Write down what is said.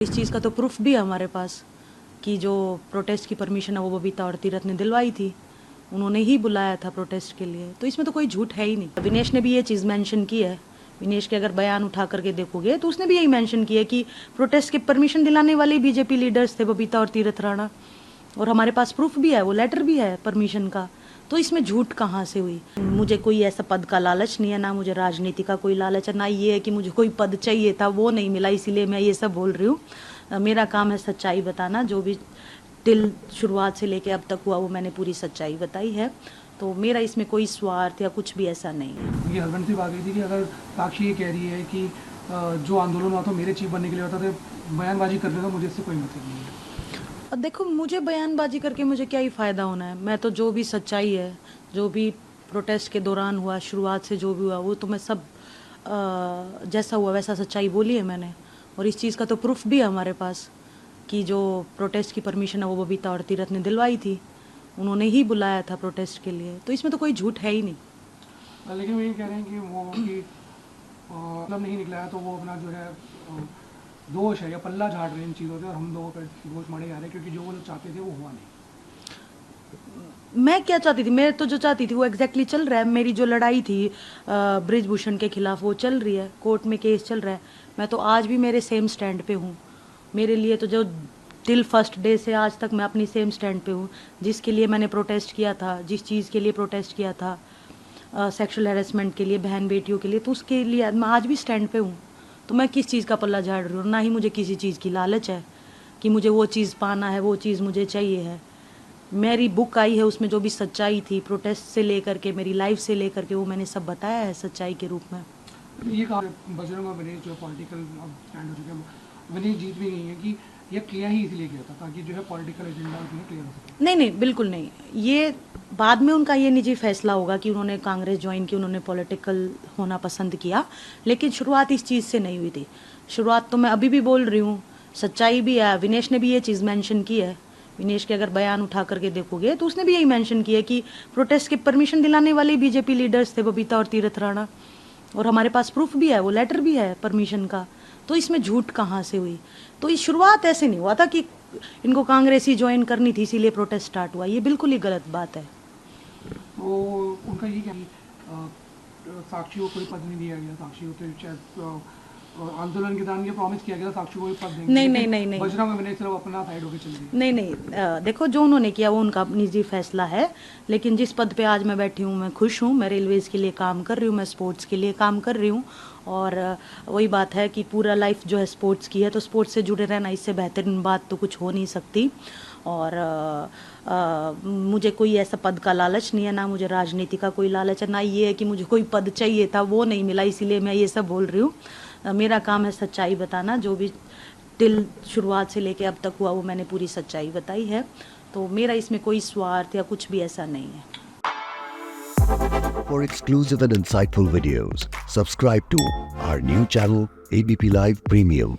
इस चीज़ का तो प्रूफ भी है हमारे पास कि जो प्रोटेस्ट की परमिशन है वो बबीता और तीरथ ने दिलवाई थी। उन्होंने ही बुलाया था प्रोटेस्ट के लिए, तो इसमें तो कोई झूठ है ही नहीं। विनेश ने भी ये चीज़ मेंशन की है। विनेश के अगर बयान उठा करके देखोगे तो उसने भी यही मेंशन किया है कि प्रोटेस्ट की परमिशन दिलाने वाले बीजेपी लीडर्स थे बबीता और तीरथ राणा, और हमारे पास प्रूफ भी है, वो लेटर भी है परमिशन का। तो इसमें झूठ कहाँ से हुई? मुझे कोई ऐसा पद का लालच नहीं है, ना मुझे राजनीति का कोई लालच है, ना ये है कि मुझे कोई पद चाहिए था, वो नहीं मिला, इसीलिए मैं ये सब बोल रही हूँ। मेरा काम है सच्चाई बताना। जो भी टिल शुरुआत से लेके अब तक हुआ वो मैंने पूरी सच्चाई बताई है। तो मेरा इसमें कोई स्वार्थ या कुछ भी ऐसा नहीं है। ये हस्बैंड से बात हुई थी कि अगर साक्षी ये कह रही है कि जो आंदोलन हुआ था मेरे चीफ बनने के लिए होता था, बयानबाजी करने का मुझे इससे कोई मतलब नहीं है। देखो, मुझे बयानबाजी करके मुझे क्या ही फ़ायदा होना है? मैं तो जो भी सच्चाई है, जो भी प्रोटेस्ट के दौरान हुआ, शुरुआत से जो भी हुआ, वो तो मैं सब जैसा हुआ वैसा सच्चाई बोली है मैंने। और इस चीज़ का तो प्रूफ भी है हमारे पास कि जो प्रोटेस्ट की परमिशन है वो बबीता और तीरथ ने दिलवाई थी। उन्होंने ही बुलाया था प्रोटेस्ट के लिए, तो इसमें तो कोई झूठ है ही नहीं। लेकिन वो ये कह रहे हैं कि वो कि मतलब नहीं निकला है तो वो अपना जो है दोष है या पल्ला झाड़ रहे हैं इन चीज़ों से, और हम लोगों पर दोष मारे जा रहे हैं क्योंकि जो वो लोग चाहते थे वो हुआ नहीं। मैं क्या चाहती थी? मैं तो जो चाहती थी वो एग्जैक्टली चल रहा है। मेरी जो लड़ाई थी ब्रिजभूषण के खिलाफ वो चल रही है, कोर्ट में केस चल रहा है। मैं तो आज भी मेरे सेम स्टैंड पे हूँ। मेरे लिए तो जो टिल फर्स्ट डे से आज तक मैं अपनी सेम स्टैंड पे हूँ। जिसके लिए मैंने प्रोटेस्ट किया था, जिस चीज़ के लिए प्रोटेस्ट किया था, सेक्सुअल हैरेसमेंट के लिए, बहन बेटियों के लिए, तो उसके लिए मैं आज भी स्टैंड पे हूँ। तो मैं किस चीज़ का पल्ला झाड़ रही हूँ? ना ही मुझे किसी चीज़ की लालच है कि मुझे वो चीज़ पाना है, वो चीज़ मुझे चाहिए है। मेरी बुक आई है, उसमें जो भी सच्चाई थी प्रोटेस्ट से लेकर के, मेरी लाइफ से लेकर के, वो मैंने सब बताया है सच्चाई के रूप में। ये कहा बजरंग और विनेश जो पॉलिटिकल स्टैंड हो चुके हैं, विनेश जीत भी गई है कि ये किया ही इसलिए किया था ताकि जो है पॉलिटिकल एजेंडा उसमें क्लियर हो सके। नहीं नहीं, बिल्कुल नहीं। ये बाद में उनका ये निजी फैसला होगा कि उन्होंने कांग्रेस ज्वाइन की, उन्होंने पॉलिटिकल होना पसंद किया, लेकिन शुरुआत इस चीज़ से नहीं हुई थी। शुरुआत तो मैं अभी भी बोल रही हूँ, सच्चाई भी है। विनेश ने भी ये चीज़ मेंशन की है। विनेश के अगर बयान उठा करके देखोगे तो उसने भी यही मेंशन किया कि प्रोटेस्ट की परमिशन दिलाने वाले बीजेपी लीडर्स थे बबीता और तीरथ राणा, और हमारे पास प्रूफ भी है, वो लेटर भी है परमिशन का। तो इसमें झूठ कहाँ से हुई? तो ये शुरुआत ऐसे नहीं हुआ था कि इनको कांग्रेस ही ज्वाइन करनी थी इसीलिए प्रोटेस्ट स्टार्ट हुआ। ये बिल्कुल ही गलत बात है। तो उनका ये क्या साक्षी को कोई पद नहीं दिया गया, साक्षी को तो शायद आंदोलन के दौरान ये प्रॉमिस किया गया था साक्षी को कोई पद देंगे। नहीं नहीं नहीं नहीं बजरंग और विनेश सिर्फ अपना साइड होकर चल रही। नहीं नहीं, देखो, जो उन्होंने किया वो उनका निजी फैसला है, लेकिन जिस पद पे आज मैं बैठी हूँ मैं खुश हूँ। मैं रेलवेज़ के लिए काम कर रही हूँ, मैं स्पोर्ट्स के लिए काम कर रही हूँ, और वही बात है कि पूरा लाइफ जो है स्पोर्ट्स की है, तो स्पोर्ट्स से जुड़े रहना, इससे बेहतरीन बात तो कुछ हो नहीं सकती। और मुझे कोई ऐसा पद का लालच नहीं है, ना मुझे राजनीति का कोई लालच है, ना ये है कि मुझे कोई पद चाहिए था, वो नहीं मिला, इसीलिए मैं ये सब बोल रही हूँ। मेरा काम है सच्चाई बताना। जो भी टिल शुरुआत से लेके अब तक हुआ वो मैंने पूरी सच्चाई बताई है। तो मेरा इसमें कोई स्वार्थ या कुछ भी ऐसा नहीं है। For exclusive and insightful videos, subscribe to our new channel ABP Live Premium.